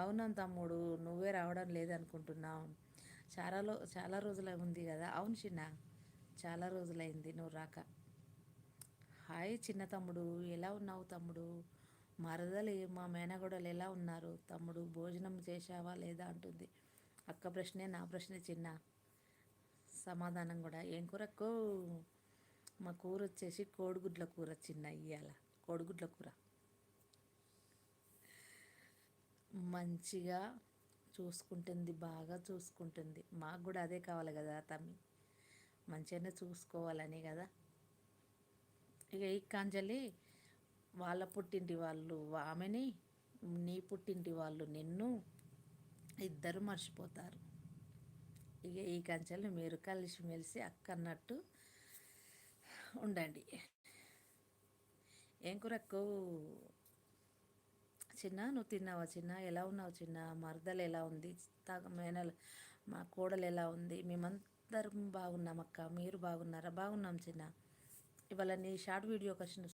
బాగున్నాను తమ్ముడు, నువ్వే రావడం లేదనుకుంటున్నావు. చాలా రోజులు ఉంది కదా. అవును చిన్న, చాలా రోజులైంది నువ్వు రాక. హాయ్ చిన్న తమ్ముడు, ఎలా ఉన్నావు తమ్ముడు? మరదలు మా మేనగోడలు ఎలా ఉన్నారు తమ్ముడు? భోజనం చేశావా లేదా అంటుంది. అక్క ప్రశ్నే నా ప్రశ్నే చిన్న. సమాధానం కూడా ఏం కూరక్కో? మా కూర వచ్చేసి కోడిగుడ్ల కూర చిన్న. ఇయ్యాల కోడిగుడ్ల కూర మంచిగా చూసుకుంటుంది, బాగా చూసుకుంటుంది. మాకు కూడా అదే కావాలి కదా తమ్మి, మంచిగానే చూసుకోవాలని కదా. ఇక ఈ కాంజలి వాళ్ళ పుట్టింటి వాళ్ళు ఆమెని, నీ పుట్టింటి వాళ్ళు నిన్ను, ఇద్దరు మర్చిపోతారు. ఇక ఈ కంచెలు మీరు కలిసిమెలిసి అక్క అన్నట్టు ఉండండి. ఏం కూరక్కో? చిన్న నువ్వు తిన్నావా చిన్న? ఎలా ఉన్నావు చిన్న? మరదలు ఎలా ఉంది? మేనలు మా కోడలు ఎలా ఉంది? మేమందరం బాగున్నాం అక్క, మీరు బాగున్నారా? బాగున్నాం చిన్న. ఇవాళ నీ షార్ట్ వీడియోకి వచ్చిన